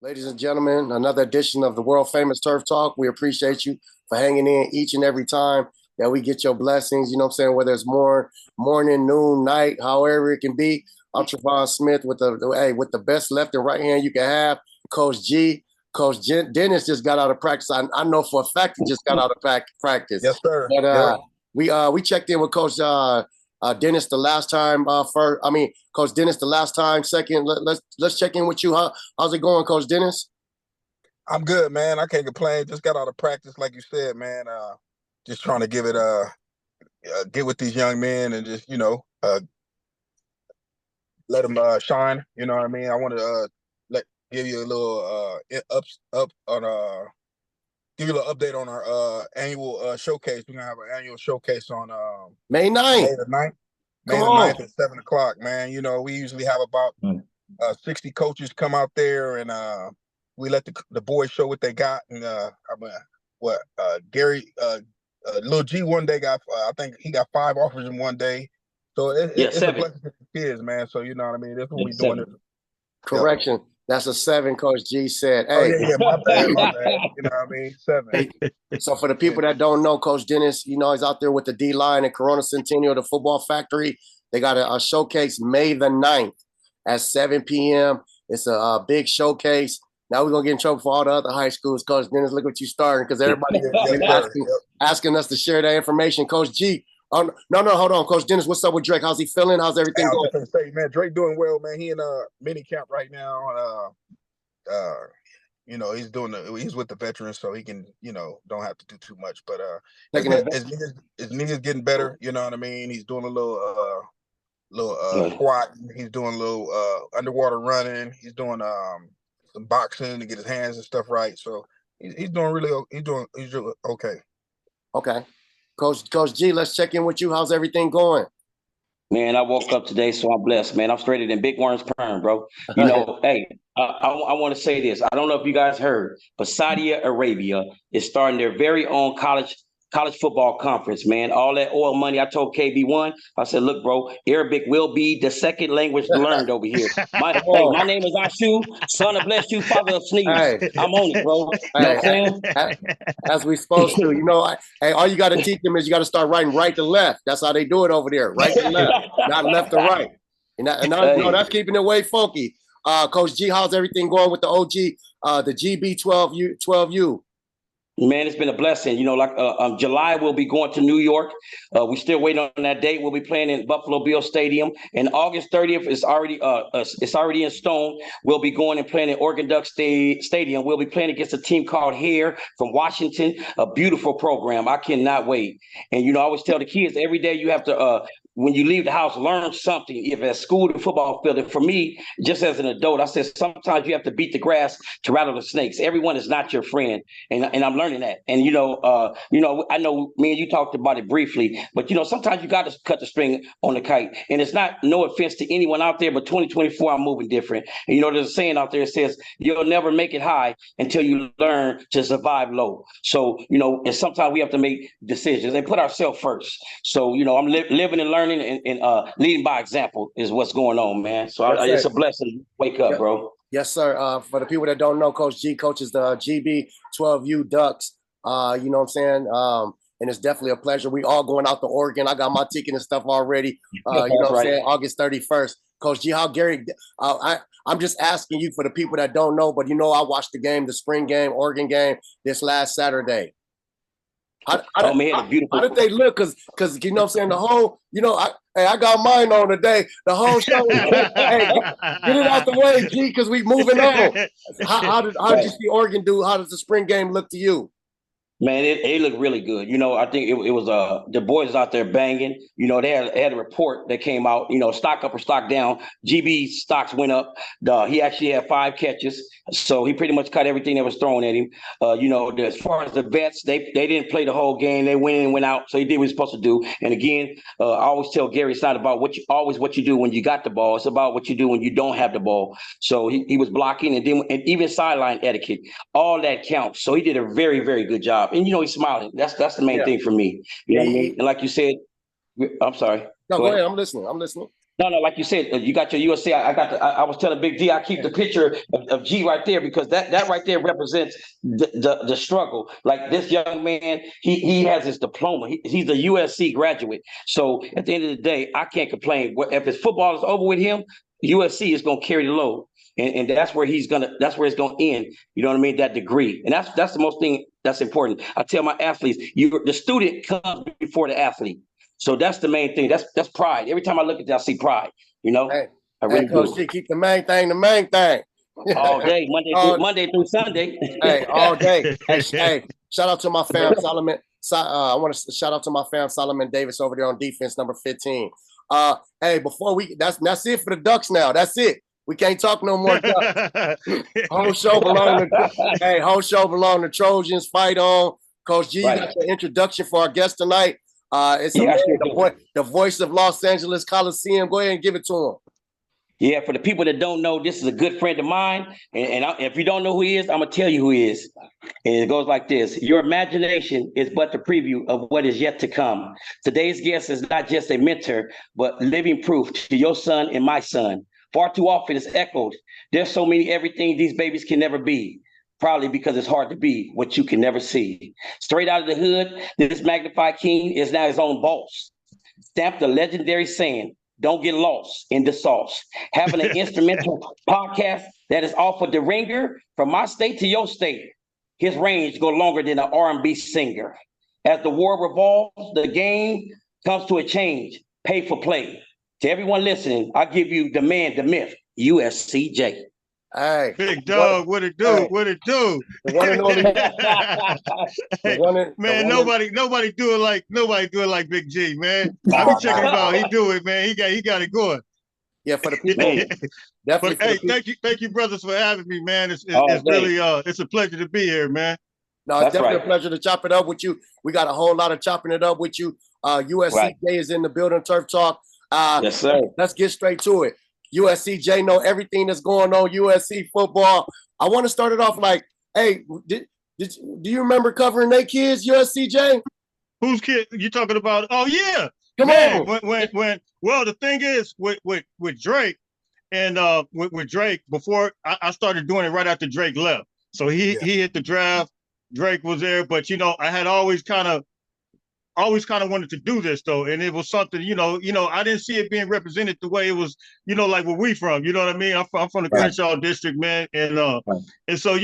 Ladies and gentlemen, another edition of the world famous Turf Talk. We appreciate you for hanging in each and every time that we get your blessings. You know what I'm saying? Whether it's morning, noon, night, however it can be. I'm Trevon Smith with the best left and right hand you can have. Coach G. Dennis just got out of practice. I know for a fact he just got out of practice. Yes, sir. But we checked in with Coach Dennis the last time. Coach Dennis the last time. Second, let's check in with you. How's it going, Coach Dennis? I'm good, man. I can't complain. Just got out of practice, like you said, man. Just trying to give it get with these young men and just let them shine. You know what I mean? I want to give you a little give you a little update on our annual showcase. We're gonna have an annual showcase on May 9th. May the 9th. May the 9th at 7 o'clock, man. You know, we usually have about 60 coaches come out there, and we let the boys show what they got. And Gary, Lil G one day got, I think he got 5 offers in one day. So it's a blessing to the kids, man. So you know what I mean? That's what we're doing. Correction. That's a 7, Coach G said. Hey. Oh, yeah, my bad. You know what I mean? 7. So for the people that don't know, Coach Dennis, you know, he's out there with the D-line at Corona Centennial, the football factory. They got a showcase May the 9th at 7 p.m. It's a big showcase. Now we're going to get in trouble for all the other high schools. Coach Dennis, look what you starting, because everybody asking us to share that information. Coach G, no, hold on. Coach Dennis, what's up with Drake? How's he feeling? How's everything going? I was going to say, man, Drake doing well, man. He in mini camp right now. You know, he's with the veterans, so he can, don't have to do too much. But his knees getting better. You know what I mean? He's doing a little squat. He's doing a little underwater running. He's doing some boxing to get his hands and stuff right. So he's doing he's doing okay. Okay. Coach G, let's check in with you. How's everything going? Man, I woke up today, so I'm blessed, man. I'm straighter than Big Worm's perm, bro. You know, hey, I want to say this. I don't know if you guys heard, but Saudi Arabia is starting their very own college football conference, man. All that oil money. I told KB1, I said, look, bro, Arabic will be the second language learned over here. My name is Ashu, son of bless you, father of sneeze. Hey. I'm on it, bro. You know what I'm saying? As we supposed to. You know, all you got to teach them is you got to start writing right to left. That's how they do it over there, right to left, not left to right. And that's keeping it way funky. Coach G, how's everything going with the OG, the GB 12U? Man, it's been a blessing. You know, like July, we'll be going to New York. We still waiting on that date. We'll be playing in Buffalo Bills Stadium. And August 30th is already in stone. We'll be going and playing in Oregon Duck Stadium. We'll be playing against a team called Hare from Washington. A beautiful program. I cannot wait. And, I always tell the kids every day you have to when you leave the house, learn something, if at school, the football field. And for me, just as an adult, I said, sometimes you have to beat the grass to rattle the snakes. Everyone is not your friend. And I'm learning that. And, I know me and you talked about it briefly, but, sometimes you got to cut the string on the kite. And it's not, no offense to anyone out there, but 2024, I'm moving different. And, there's a saying out there that says, you'll never make it high until you learn to survive low. So, and sometimes we have to make decisions and put ourselves first. So, I'm living and learning and leading by example is what's going on, man. So it's a blessing to wake up, bro. Yes, sir. For the people that don't know, Coach G coaches the GB 12U Ducks. You know what I'm saying? And it's definitely a pleasure. We all going out to Oregon. I got my ticket and stuff already. You know what I'm saying? August 31st. Coach G, how Gary? I'm just asking you for the people that don't know, but I watched the game, the spring game, Oregon game this last Saturday. How did they look? Because you know what I'm saying, the whole, I got mine on today. The whole show is, hey, get it out the way, G, because we moving on. How did you see Oregon do? How does the spring game look to you? Man, it looked really good. I think it was the boys out there banging. They had a report that came out, stock up or stock down. GB stocks went up. He actually had 5 catches. So he pretty much cut everything that was thrown at him. As far as the vets, they didn't play the whole game. They went in and went out. So he did what he was supposed to do. And again, I always tell Gary, it's not about what you do when you got the ball. It's about what you do when you don't have the ball. So he was blocking and even sideline etiquette. All that counts. So he did a very, very good job. And he's smiling. That's the main thing for me. You know what I mean? And like you said, I'm sorry. No, go ahead. I'm listening. No, like you said, you got your USC. I was telling Big G, I keep the picture of G right there because that right there represents the struggle. Like this young man, he has his diploma. He's a USC graduate. So at the end of the day, I can't complain. If his football is over with him, USC is going to carry the load. And that's where it's gonna end. You know what I mean? That degree. And that's the most thing that's important. I tell my athletes, the student comes before the athlete. So that's the main thing. That's pride. Every time I look at that, I see pride. You know, Hey, I really Coach G, keep the main thing the main thing. All day, Monday through Sunday. Hey, all day. Hey, shout out to my fam Solomon. I want to shout out to my fam Solomon Davis over there on defense, number 15. Hey, before that's it for the Ducks now. That's it. We can't talk no more Ducks. Whole show belong to Trojans. Fight on. Coach G, you got your introduction for our guest tonight. It's the voice of Los Angeles Coliseum. Go ahead and give it to him. Yeah, for the people that don't know, this is a good friend of mine. And if you don't know who he is, I'm going to tell you who he is. And it goes like this. Your imagination is but the preview of what is yet to come. Today's guest is not just a mentor, but living proof to your son and my son. Far too often it's echoed. There's so many everything these babies can never be. Probably because it's hard to be what you can never see. Straight out of the hood, this magnified king is now his own boss. Stamped the legendary saying, don't get lost in the sauce. Having an instrumental podcast that is off of the ringer from my state to your state. His range go longer than an R&B singer. As the war revolves, the game comes to a change. Pay for play. To everyone listening, I give you the man, the myth, USCJ. Hey, big dog, what it do? Hey. What it do? The one and only. Man, nobody do it like Big G, man. I be checking him out. He do it, man. He got it going. Yeah, for the people. Definitely. But hey, thank you, brothers, for having me, man. It's really it's a pleasure to be here, man. No, it's definitely a pleasure to chop it up with you. We got a whole lot of chopping it up with you. USCJ is in the building. Turf Talk. Yes, sir. Let's get straight to it. USCJ know everything that's going on USC football. I want to start it off like, hey, do you remember covering their kids, USCJ? Whose kid you talking about? Oh yeah, come on. When well, the thing is with Drake and with Drake before I started doing it right after Drake left. So he hit the draft. Drake was there, but I had always kind of wanted to do this though, and it was something I didn't see it being represented the way it was, like where we from, you know what I mean? I'm from the Crenshaw district, man, and so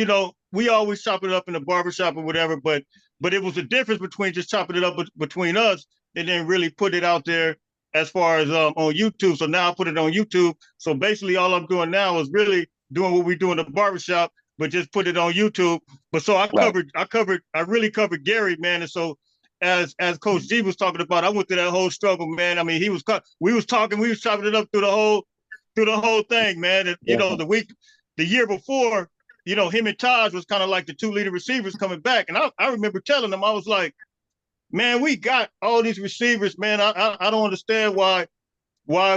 we always chop it up in the barbershop or whatever, but it was a difference between just chopping it up between us and then really put it out there as far as on YouTube. So now I put it on YouTube. So basically all I'm doing now is really doing what we do in the barbershop, but just put it on YouTube. But so I really covered Gary, man, and so. As Coach G was talking about, I went through that whole struggle, man. I mean, we was chopping it up through the whole thing, man. And, the year before, him and Taj was kind of like the two leading receivers coming back. And I remember telling them, I was like, man, we got all these receivers, man. I don't understand why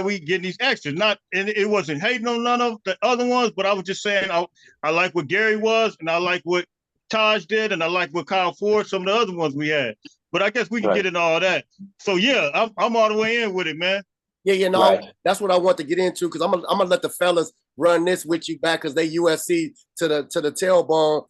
we getting these extras. And it wasn't hating on none of the other ones, but I was just saying I like what Gary was, and I like what Taj did, and I like what Kyle Ford, some of the other ones we had. But I guess we can get into all that. So yeah, I'm all the way in with it, man. Yeah, that's what I want to get into because I'm gonna let the fellas run this with you back because they USC to the tailbone.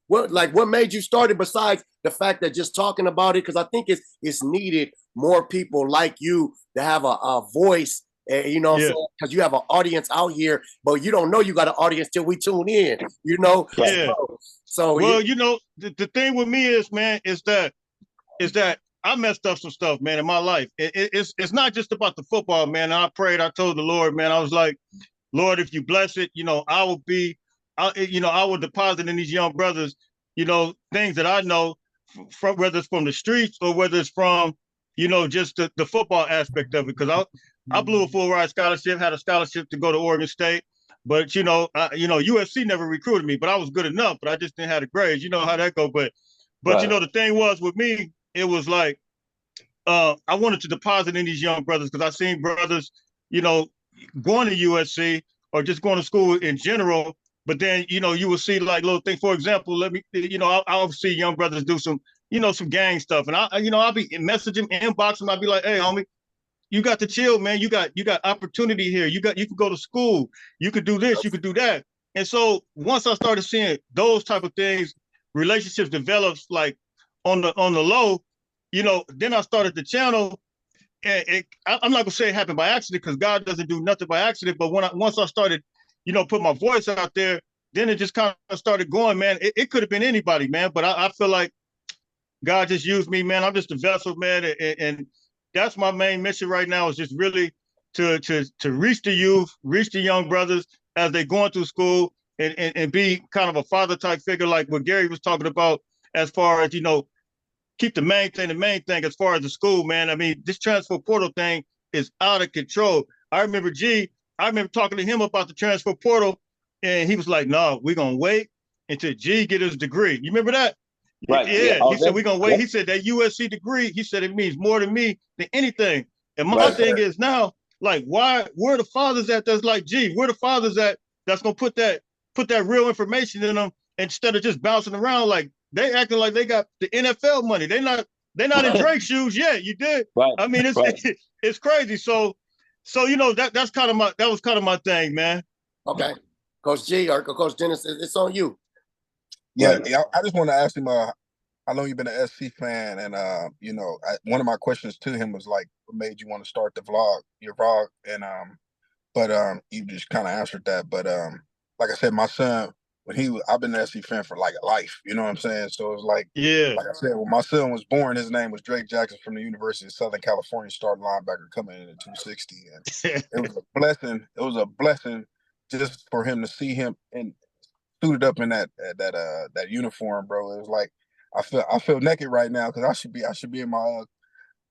What made you start it besides the fact that just talking about it? Because I think it's needed more people like you to have a voice. Because you have an audience out here, but you don't know you got an audience till we tune in. Yeah. So the thing with me is, man, is that I messed up some stuff, man, in my life. It's not just about the football, man. I prayed, I told the Lord, man, I was like, Lord, if you bless it, I will deposit in these young brothers, things that I know from whether it's from the streets or whether it's from, just the football aspect of it. Because I blew a full ride scholarship, had a scholarship to go to Oregon State. But, USC never recruited me, but I was good enough, but I just didn't have the grades. You know how that go. But the thing was with me, it was like I wanted to deposit in these young brothers because I seen brothers, going to USC or just going to school in general. But then, you will see like little things. For example, I'll see young brothers do some, some gang stuff. And I'll be messaging, inbox them. I'll be like, hey, homie, you got to chill, man. You got opportunity here. You can go to school. You could do this. You could do that. And so once I started seeing those type of things, relationships develops like on the low, you know. Then I started the channel, and I'm not gonna say it happened by accident because God doesn't do nothing by accident. But once I started, you know, put my voice out there, then it just kind of started going, man. It could have been anybody, man. But I feel like God just used me, man. I'm just a vessel, man, and that's my main mission right now is just really to reach the youth, reach the young brothers as they're going through school, and be kind of a father type figure like what Gary was talking about as far as, you know, keep the main thing as far as the school, man. I mean, this transfer portal thing is out of control. I remember talking to him about the transfer portal, and he was like, no, we're going to wait until G get his degree. You remember that? Right. Yeah. He said, we're going to wait. Yep. He said that USC degree, he said it means more to me than anything. And my thing is now, like, where are the fathers at that's like, G, where the fathers at that's going to put that real information in them instead of just bouncing around like they acting like they got the NFL money. They're not in Drake's shoes yet. You did. Right. I mean, it's crazy. So you know, that was kind of my thing, man. Okay. Coach G or Coach Dennis, it's on you. Yeah, I just want to ask him how long you've been an SC fan, and you know, one of my questions to him was like, what made you want to start your vlog, and but you just kind of answered that. But like I said, my son, I've been an SC fan for like life, you know what I'm saying? So it's like, like I said, when my son was born, his name was Drake Jackson from the University of Southern California, starting linebacker coming in at 260, and it was a blessing. It was a blessing just for him to see him and suited up in that uniform, bro. It was like I feel naked right now because I should be in my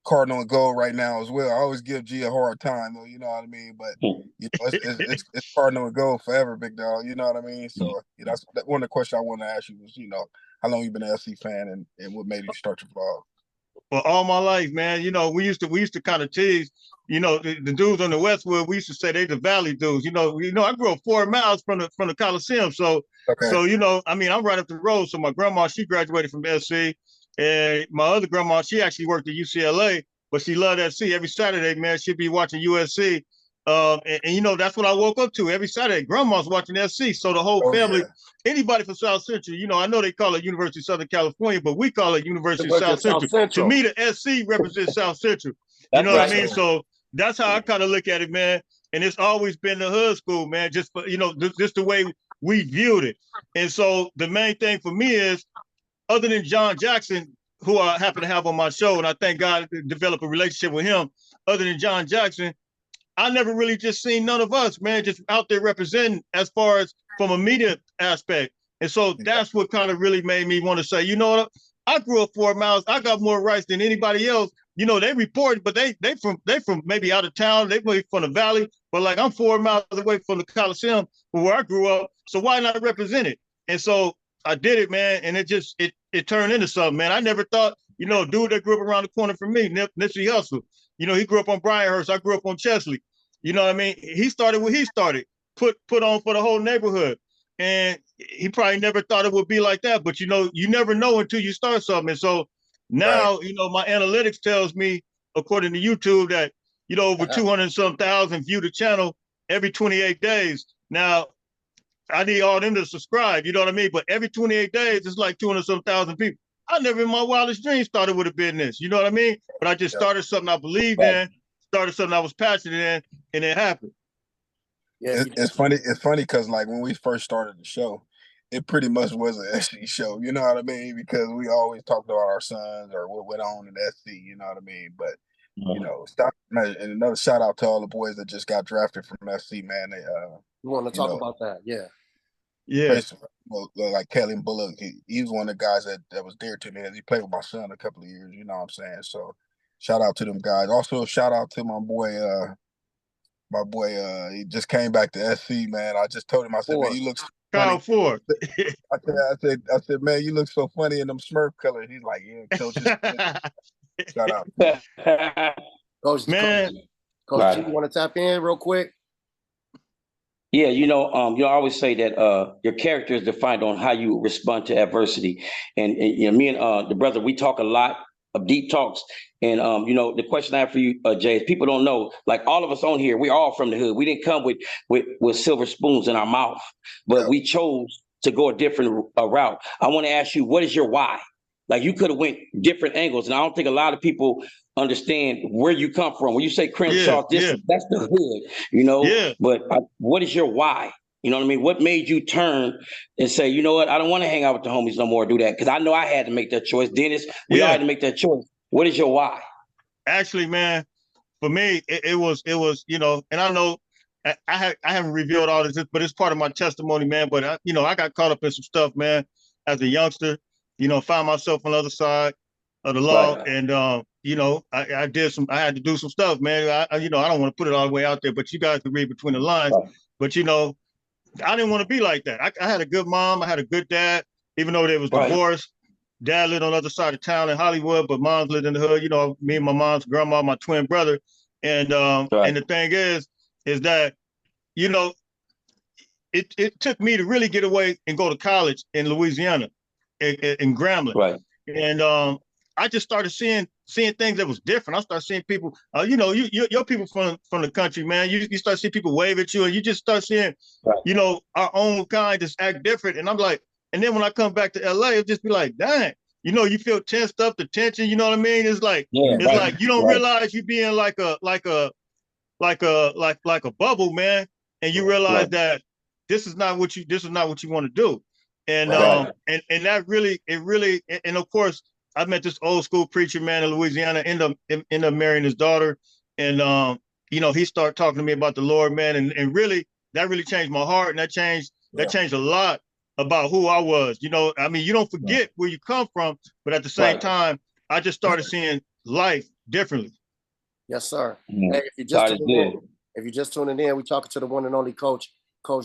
Cardinal and gold right now as well. I always give G a hard time, though, you know what I mean? But you know, it's Cardinal and gold forever, big dog. You know what I mean? So that's one of the questions I wanted to ask you was, you know, how long you been an SC fan and what made you start your vlog? For all my life, man. You know, we used to kind of tease, you know, the dudes on the Westwood. We used to say they the Valley dudes. You know, I grew up 4 miles from the Coliseum, so you know, I mean, I'm right up the road. So my grandma, she graduated from SC, and my other grandma, she actually worked at UCLA, but she loved SC. Every Saturday, man, she'd be watching USC. And you know, that's what I woke up to every Saturday. Grandma's watching SC, so the whole family, anybody from South Central, you know, I know they call it University of Southern California, but we call it University of South Central. To me, the SC represents South Central. You know what I mean? So that's how I kind of look at it, man. And it's always been the hood school, man. Just for, you know, just the way we viewed it. And so the main thing for me is, other than John Jackson, who I happen to have on my show, and I thank God to develop a relationship with him. Other than John Jackson, I never really just seen none of us, man, just out there representing as far as from a media aspect. And so that's what kind of really made me want to say, you know what? I grew up 4 miles. I got more rights than anybody else. You know, they report, but they from maybe out of town. They maybe from the Valley, but like I'm 4 miles away from the Coliseum where I grew up. So why not represent it? And so I did it, man. And it turned into something, man. I never thought, you know, a dude that grew up around the corner from me, Nipsey Hussle. You know, he grew up on Bryanhurst. I grew up on Chesley. You know what I mean? He started what he started, put on for the whole neighborhood. And he probably never thought it would be like that. But, you know, you never know until you start something. And so now, you know, my analytics tells me, according to YouTube, that, you know, over 200-some thousand view the channel every 28 days. Now, I need all them to subscribe, you know what I mean? But every 28 days, it's like 200-some thousand people. I never in my wildest dreams thought it would have been this, you know what I mean? But I just started something I believed in, started something I was passionate in, and it happened. Yeah, it's funny. It's funny because like when we first started the show, it pretty much was an SC show. You know what I mean? Because we always talked about our sons or what went on in SC. You know what I mean? But you know, and another shout out to all the boys that just got drafted from SC. Man, they we want to talk about that. Yeah. Like Kelly Bullock, he was one of the guys that was dear to me. He played with my son a couple of years. You know what I'm saying? So shout out to them guys. Also shout out to my boy. He just came back to SC, man. I just told him, I said, man, you look so Kyle Ford. I said, man, you look so funny in them Smurf colors. He's like, yeah, coach. Shout out. Coach, man. Coach G, you want to tap in real quick? Yeah, you know, you always say that your character is defined on how you respond to adversity. And you know, me and the brother, we talk a lot of deep talks. And you know, the question I have for you, Jay, is people don't know, like all of us on here, we're all from the hood. We didn't come with silver spoons in our mouth, but we chose to go a different route. I want to ask you, what is your why? Like, you could have went different angles, and I don't think a lot of people understand where you come from. When you say Crenshaw, that's the hood, you know. Yeah. But what is your why? You know what I mean? What made you turn and say, you know what, I don't want to hang out with the homies no more, do that? Because I know I had to make that choice. Dennis, we all had to make that choice. What is your why? Actually, man, for me, it was, you know, and I know I haven't revealed all this, but it's part of my testimony, man. But you know, I got caught up in some stuff, man, as a youngster. You know, found myself on the other side of the law, and you know, I had to do some stuff, man. You know, I don't want to put it all the way out there, but you guys can read between the lines. But you know, I didn't want to be like that. I had a good mom, I had a good dad, even though they was divorced. Dad lived on the other side of town in Hollywood, but mom's lived in the hood. You know, me and my mom's grandma, my twin brother, and the thing is that, you know, it took me to really get away and go to college in Louisiana, in Grambling, and I just started seeing things that was different. I started seeing people, you know, your people from the country, man. You start seeing people wave at you, and you just start seeing, you know, our own kind just act different. And I'm like, and then when I come back to LA, it just be like, dang, you know, you feel tensed up, the tension. You know what I mean? It's like, like you don't realize you being like a bubble, man, and you realize that this is not what you want to do. And and that really, and of course, I met this old school preacher, man, in Louisiana, end up marrying his daughter. And you know, he started talking to me about the Lord, man, and really that really changed my heart, and that changed a lot about who I was. You know, I mean, you don't forget where you come from, but at the same time, I just started seeing life differently. Yes, sir. Hey, if you're just tuning in, we're talking to the one and only Coach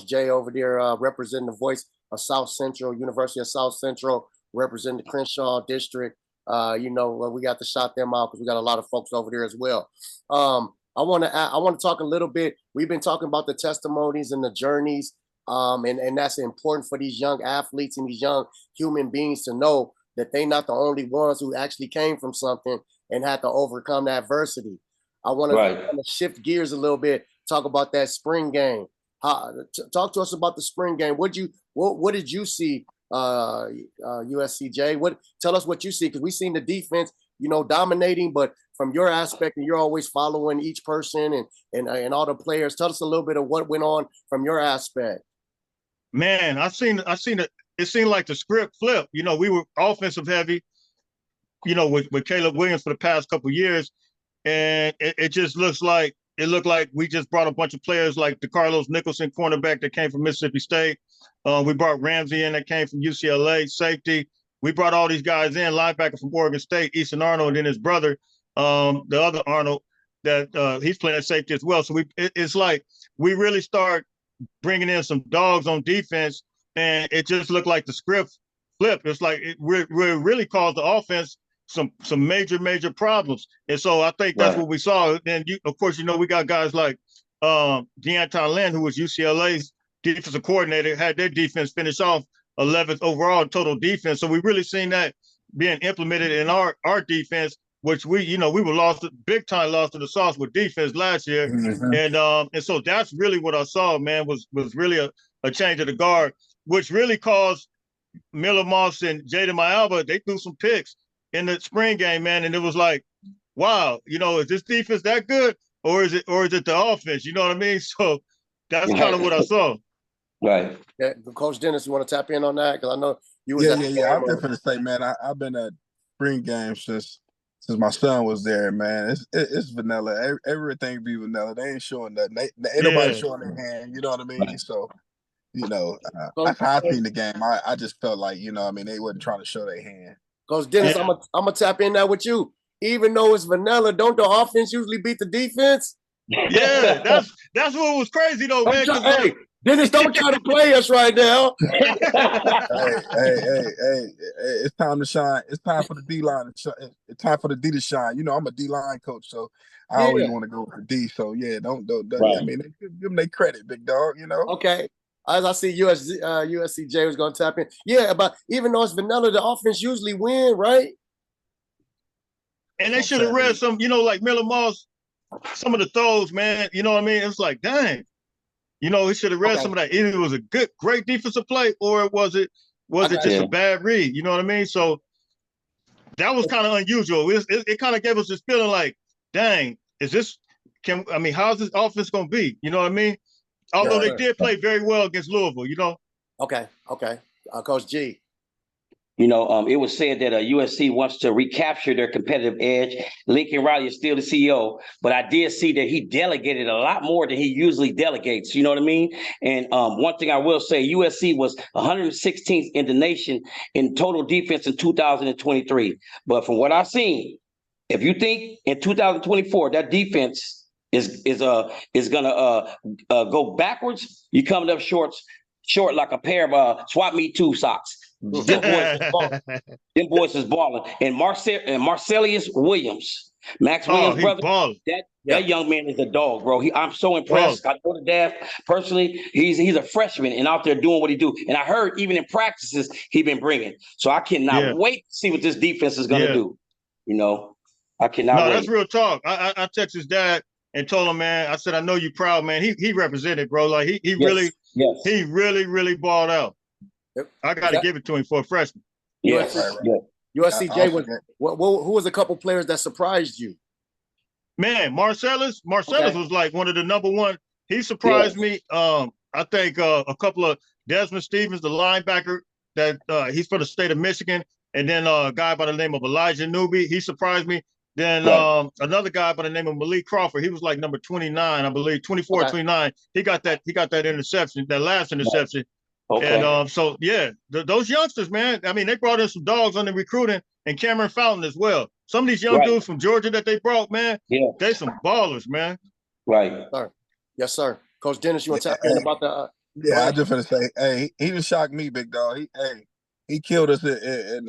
Jay over there, representing the voice of South Central, University of South Central, representing the Crenshaw District. You know, we got to shout them out because we got a lot of folks over there as well. I want to talk a little bit. We've been talking about the testimonies and the journeys, and that's important for these young athletes and these young human beings to know that they're not the only ones who actually came from something and had to overcome the adversity. I want to shift gears a little bit, talk about that spring game. Talk to us about the spring game. What did you see, USCJ? Tell us what you see, because we've seen the defense, you know, dominating, but from your aspect, and you're always following each person and all the players. Tell us a little bit of what went on from your aspect. Man, I seen it. It seemed like the script flipped. You know, we were offensive heavy, you know, with Caleb Williams for the past couple of years. And it just looked like we just brought a bunch of players like DeCarlos Nicholson, cornerback that came from Mississippi State. We brought Ramsey in that came from UCLA, safety. We brought all these guys in, linebacker from Oregon State, Easton Arnold, and then his brother, the other Arnold, that he's playing safety as well. So it's like we really start bringing in some dogs on defense, and it just looked like the script flipped. It's like it really caused the offense some major problems. And so I think that's what we saw. And of course, you know, we got guys like Deanton Lynn, who was UCLA's defensive coordinator, had their defense finish off 11th overall in total defense. So we really seen that being implemented in our defense, which we were big time lost to the sauce with defense last year. And so that's really what I saw, man, was really a change of the guard, which really caused Miller Moss and Jaden Myalba, they threw some picks in the spring game, man. And it was like, wow, you know, is this defense that good, or is it the offense? You know what I mean? So that's kind of what I saw. Right. Yeah, Coach Dennis, you want to tap in on that? Because I know you was I'm definitely say, man, I've been at spring games since my son was there, man. It's vanilla. Everything be vanilla. They ain't showing nothing. Ain't nobody showing their hand. You know what I mean? So, you know, after I seen the game, I just felt like, you know, I mean, they wasn't trying to show their hand. Coach Dennis, I'm gonna tap in there with you. Even though it's vanilla, don't the offense usually beat the defense? Yeah, that's what was crazy though, man. Hey, Dennis, don't try to play us right now. hey, it's time to shine. It's time for the D-line to shine. It's time for the D to shine. You know, I'm a D-line coach, so I always want to go with the D. So yeah, don't I mean, give them their credit, big dog, you know? Okay. As I see USCJ was gonna tap in. Yeah, but even though it's vanilla, the offense usually win, right? And they should have read some, you know, like Miller Moss, some of the throws, man. You know what I mean? It's like, dang. You know, he should have read some of that. Either it was a great defensive play, or was it just a bad read? You know what I mean? So that was kind of unusual. It kind of gave us this feeling like, dang, how's this offense going to be? You know what I mean? Although they did play very well against Louisville, you know? Okay. Coach G. You know, it was said that USC wants to recapture their competitive edge. Lincoln Riley is still the CEO, but I did see that he delegated a lot more than he usually delegates. You know what I mean? And one thing I will say, USC was 116th in the nation in total defense in 2023. But from what I've seen, if you think in 2024 that defense is gonna go backwards, you're coming up short like a pair of swap meet 2 socks. Them boys is balling. And Marcellus Williams, Max Williams' brother, that young man is a dog, bro. I'm so impressed. I know the dad personally. He's a freshman and out there doing what he do. And I heard even in practices he been bringing. So I cannot wait to see what this defense is going to do. You know, I cannot wait. No, that's real talk. I texted his dad and told him, man, I said, I know you proud, man. He represented, bro. Like he really balled out. Yep. I got to give it to him for a freshman. Yes. USCJ who was a couple players that surprised you? Man, Marcellus was like one of the number one. He surprised me. I think a couple of Desmond Stevens, the linebacker, that he's from the state of Michigan, and then a guy by the name of Elijah Newby. He surprised me. Then another guy by the name of Malik Crawford. He was like number 29, I believe, 24, 29. He got that interception, that last interception. Okay. And so those youngsters, man. I mean, they brought in some dogs on the recruiting, and Cameron Fountain as well. Some of these young dudes from Georgia that they brought, man. Yeah, they some ballers, man. Right. Yes, sir. Coach Dennis, you want to tap in about the? I just want to say, hey, he just shocked me, big dog. He killed us in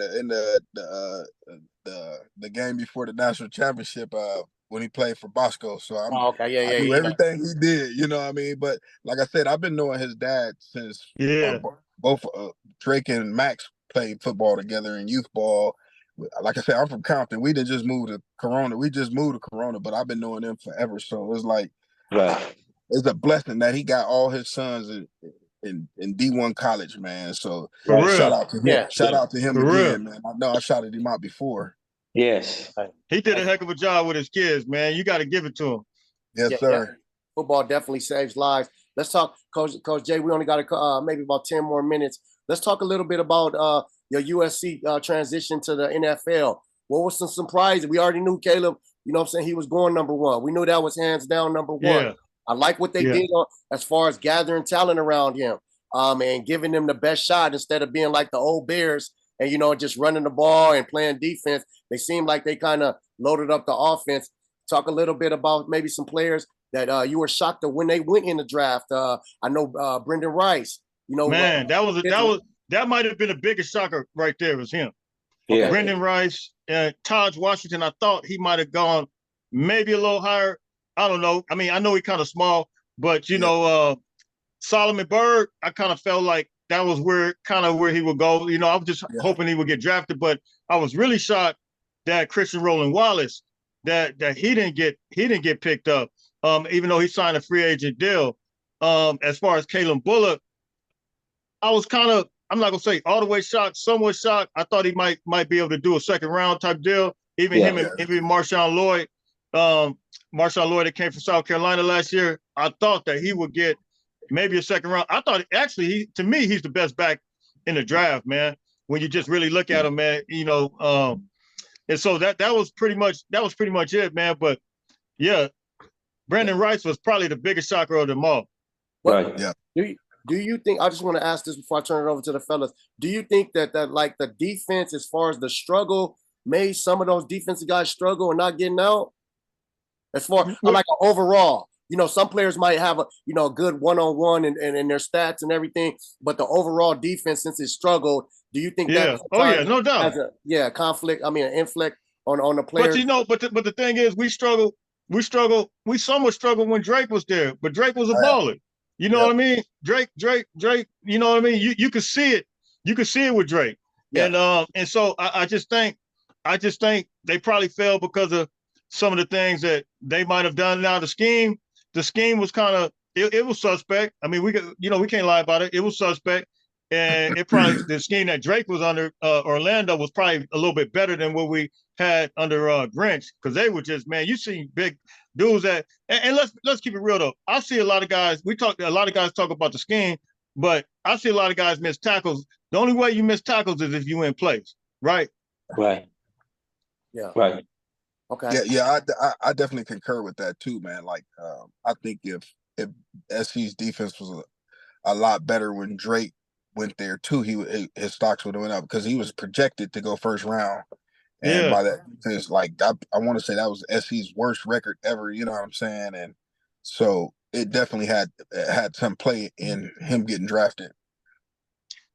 the game before the national championship when he played for Bosco. So I knew everything he did, you know what I mean? But like I said, I've been knowing his dad since both Drake and Max played football together in youth ball. Like I said, I'm from Compton. We didn't just move to Corona. We just moved to Corona, but I've been knowing him forever. So it's like it's a blessing that he got all his sons in D1 college, man. So shout out to him. Shout out to him again, man. I know I shouted him out before. Yes. He did a heck of a job with his kids, man. You got to give it to him. Yes, sir. Yeah. Football definitely saves lives. Let's talk, Coach Jay. We only got maybe about 10 more minutes. Let's talk a little bit about your USC transition to the NFL. What was some surprise? We already knew Caleb, you know what I'm saying, he was going number one. We knew that was hands down number one. Yeah. I like what they did as far as gathering talent around him and giving them the best shot instead of being like the old Bears and, you know, just running the ball and playing defense. They seemed like they kind of loaded up the offense. Talk a little bit about maybe some players that you were shocked at when they went in the draft. I know Brendan Rice. You know, man, that might have been the biggest shocker right there was him. Yeah. Brendan Rice, Taj Washington. I thought he might have gone maybe a little higher. I don't know. I mean, I know he kind of small, but you know, Solomon Byrd, I kind of felt like that was where he would go. You know, I was just hoping he would get drafted, but I was really shocked that Christian Roland Wallace that he didn't get picked up, even though he signed a free agent deal. As far as Caleb Bullock, I was kind of, I'm not gonna say all the way shocked, somewhat shocked. I thought he might be able to do a second round type deal. Even him and Marshawn Lloyd. Marshawn Lloyd that came from South Carolina last year, I thought that he would get maybe a second round. I thought actually to me, he's the best back in the draft, man. When you just really look at him, man, you know, and so that was pretty much it, man. But yeah, Brandon Rice was probably the biggest shocker of them all. Right. Yeah. Do you think, I just want to ask this before I turn it over to the fellas, do you think that like the defense, as far as the struggle, made some of those defensive guys struggle and not getting out? As far like overall, you know, some players might have a good one-on-one and their stats and everything, but the overall defense, since it struggled, do you think that? No doubt. Conflict. I mean, an inflict on the players. But you know, but the thing is, we somewhat struggled when Drake was there, but Drake was a baller. You know what I mean? Drake. You know what I mean? You could see it. You could see it with Drake. Yeah. And so I just think I just think they probably failed because of some of the things that they might have done. Now the scheme was kind of it was suspect. I mean, we can't lie about it. It was suspect, and it probably the scheme that Drake was under Orlando was probably a little bit better than what we had under Grinch, because they were just, man, you see big dudes that and let's keep it real though. I see a lot of guys. A lot of guys talk about the scheme, but I see a lot of guys miss tackles. The only way you miss tackles is if you in place, right? Right. Yeah. Right. Okay. Yeah. I definitely concur with that too, man. Like, I think if SC's defense was a lot better when Drake went there too, his stocks would have went up, because he was projected to go first round. And by that, it's like I want to say that was SC's worst record ever. You know what I'm saying? And so it definitely had some play in him getting drafted.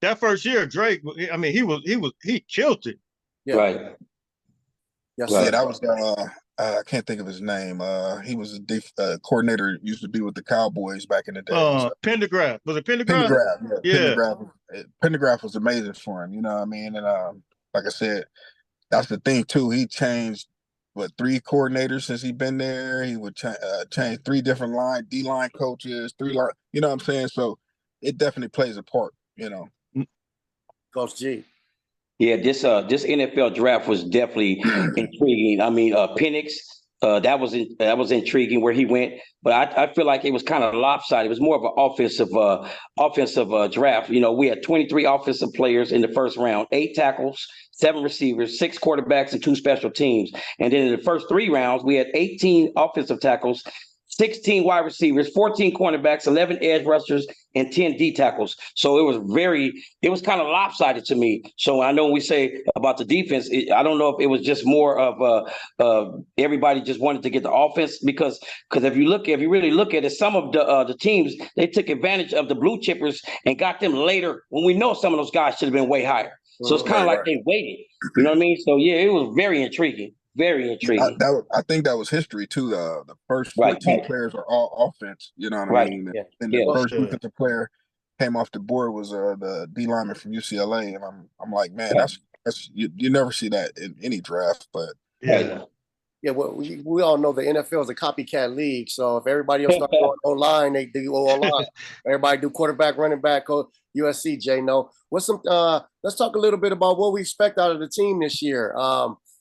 That first year, Drake, I mean, he killed it. Yeah. Right. Yes, Yeah, that was I can't think of his name. He was a coordinator, used to be with the Cowboys back in the day. Pendergraft. Was it Pendergraft? Pendergraft, yeah. Pendergraft was amazing for him, you know what I mean? And like I said, that's the thing too. He changed 3 coordinators since he's been there. He would change 3 different D-line coaches, 3 line, you know what I'm saying? So it definitely plays a part, you know. Coach G. Yeah, this NFL draft was definitely intriguing. I mean, Penix, that was intriguing where he went, but I feel like it was kind of lopsided. It was more of an offensive draft. You know, we had 23 offensive players in the first round, 8 tackles, 7 receivers, 6 quarterbacks, and 2 special teams. And then in the first 3 rounds, we had 18 offensive tackles, 16 wide receivers, 14 cornerbacks, 11 edge rushers, and 10 D tackles. So it was kind of lopsided to me. So I know when we say about the defense, I don't know if it was just more of everybody just wanted to get the offense, because if you really look at it, some of the teams, they took advantage of the blue chippers and got them later when we know some of those guys should have been way higher. So it's kind of like they waited. You know what I mean? So yeah, it was very intriguing. Very intriguing. I think that was history too. The first 14 players are all offense. You know what I mean? Yeah. And the first defensive player came off the board was the D lineman from UCLA, and I'm like, man, that's you never see that in any draft. But yeah, well, we all know the NFL is a copycat league. So if everybody else starts going online, they do online. Everybody do quarterback, running back, USC J. No, what's some? Let's talk a little bit about what we expect out of the team this year.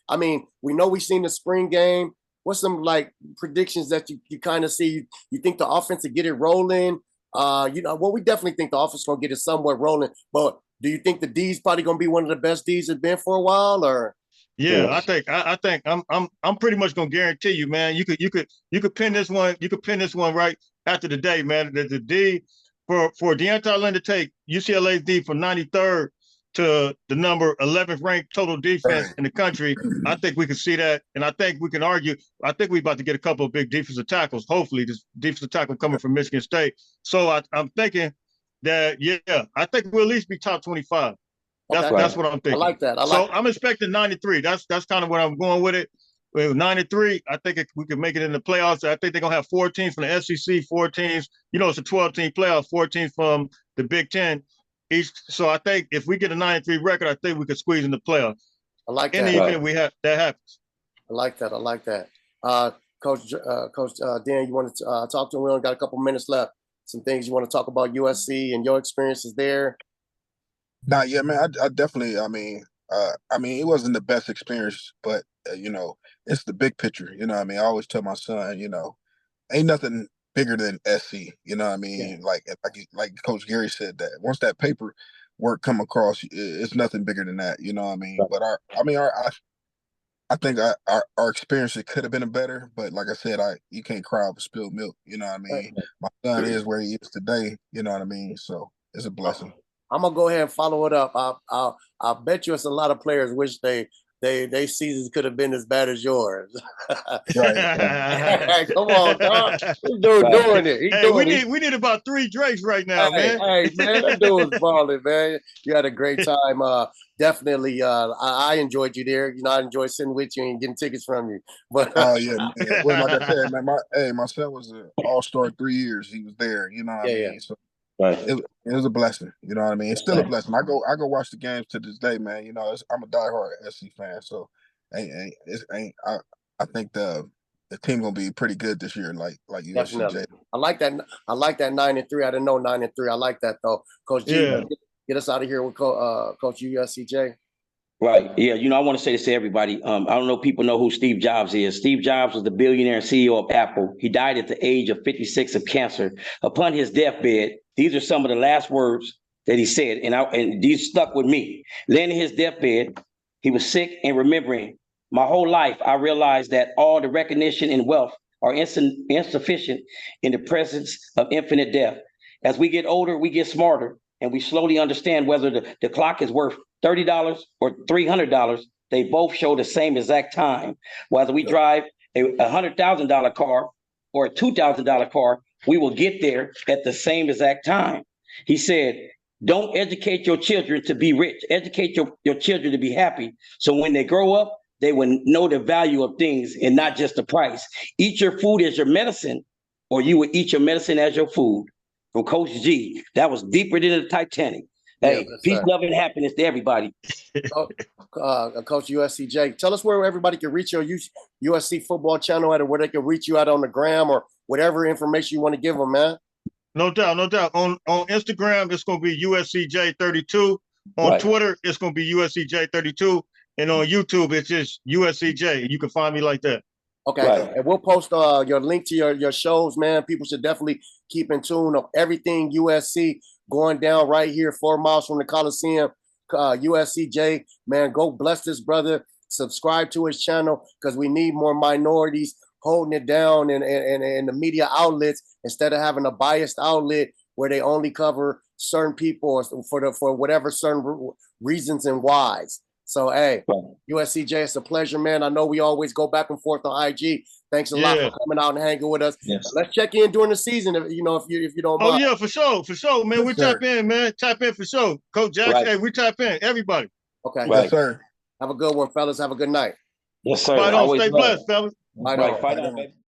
I mean, we know we've seen the spring game. What's some like predictions that you kind of see? You think the offense will get it rolling? We definitely think the offense gonna get it somewhat rolling. But do you think the D's probably gonna be one of the best D's it's been for a while? Or yeah, I think I'm pretty much gonna guarantee you, man. You could pin this one. You could pin this one right after the day, man. The D for Deontay Lynn to take UCLA's D from 93rd to the number 11th ranked total defense in the country. I think we can see that, and I think we can argue. I think we're about to get a couple of big defensive tackles. Hopefully, this defensive tackle coming from Michigan State. So I'm thinking that, I think we'll at least be top 25. That's what I'm thinking. I like that. I'm expecting 93. That's kind of what I'm going with it. With 93, I think we can make it in the playoffs. I think they're gonna have 4 teams from the SEC, 4 teams. You know, it's a 12-team playoff, 4 teams from the Big Ten. So I think if we get a 93 record, I think we could squeeze in the playoffs. I like that. In the event that happens. I like that. Coach Dan, you want to talk to him? We only got a couple minutes left. Some things you want to talk about USC and your experiences there? Nah, yeah, man. I definitely. I mean, it wasn't the best experience, but it's the big picture. You know what I mean? I always tell my son, ain't nothing bigger than SC, you know what I mean? Yeah. Like Coach Gary said, that once that paper work come across, it's nothing bigger than that, you know what I mean? But I think our experience, it could have been better, but like I said, you can't cry over spilled milk, you know what I mean? My son is where he is today, you know what I mean? So it's a blessing. I'm gonna go ahead and follow it up. I'll bet you it's a lot of players wish they seasons could have been as bad as yours. Right. Come on, dog. This dude doing it. We need about 3 Drakes right now, man. Hey, man, that dude was balling, man. You had a great time. Definitely, I enjoyed you there. I enjoyed sitting with you and getting tickets from you. But yeah, man. Well, like I said, man, my son was an all-star 3 years. He was there. You know what I mean? Yeah. So it was a blessing. You know what I mean? It's still a blessing. I go watch the games to this day, man. I'm a diehard SC fan, so I think the team gonna be pretty good this year, like USCJ. I like that. I like that 9-3. I didn't know 9-3. I like that though. Coach G, Yeah. get us out of here with Coach USCJ. Right. Yeah. I want to say this to everybody. I don't know if people know who Steve Jobs is. Steve Jobs was the billionaire and CEO of Apple. He died at the age of 56 of cancer. Upon his deathbed, these are some of the last words that he said, and these stuck with me. Laying in his deathbed, he was sick and remembering, my whole life, I realized that all the recognition and wealth are insufficient in the presence of infinite death. As we get older, we get smarter, and we slowly understand whether the clock is worth $30 or $300. They both show the same exact time. Whether we drive a $100,000 car or a $2,000 car, we will get there at the same exact time. He said, don't educate your children to be rich. Educate your children to be happy. So when they grow up, they will know the value of things and not just the price. Eat your food as your medicine, or you will eat your medicine as your food. From Coach G. That was deeper than the Titanic. Hey, peace, love, and happiness to everybody. Coach USCJ, tell us where everybody can reach your USC football channel at, or where they can reach you out on the gram, or whatever information you want to give them, man. No doubt, no doubt. On Instagram, it's going to be USCJ32. On Twitter, it's going to be USCJ32. And on YouTube, it's just USCJ. You can find me like that. Okay, and we'll post your link to your shows, man. People should definitely keep in tune of everything USC going down right here, 4 miles from the Coliseum. USCJ, man, go bless this brother. Subscribe to his channel, because we need more minorities holding it down in the media outlets, instead of having a biased outlet where they only cover certain people for whatever certain reasons and whys. So, hey, USCJ, it's a pleasure, man. I know we always go back and forth on IG. Thanks a lot for coming out and hanging with us. Yes. Let's check in during the season, if you don't mind. Oh, yeah, for sure, man. We tap in, man. Tap in for sure. Coach Jackson, hey, we tap in, everybody. Okay. Yes, sir. Have a good one, fellas. Have a good night. Yes, sir. Fight on. Stay blessed, fellas. Fight on, baby.